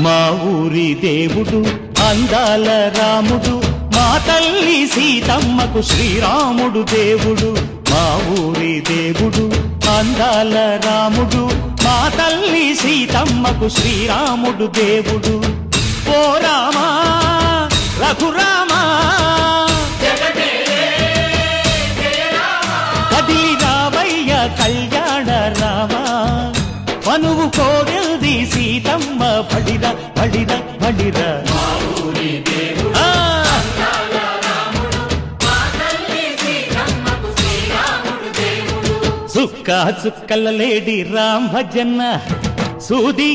మా ఊరి దేవుడు అందాల రాముడు, మా తల్లి సీతమ్మకు శ్రీరాముడు దేవుడు. మా ఊరి దేవుడు అందాల రాముడు, మా తల్లి సీతమ్మకు శ్రీరాముడు దేవుడు. ఓ రామా రఘురామా కదిలి రావయ్య కళ్యాణ రామా, మనువు కోరింది సీతమ్మ బడిర బడిర బడిర. చుక్క చుక్కల లేడి రామ్ భజన్న సూది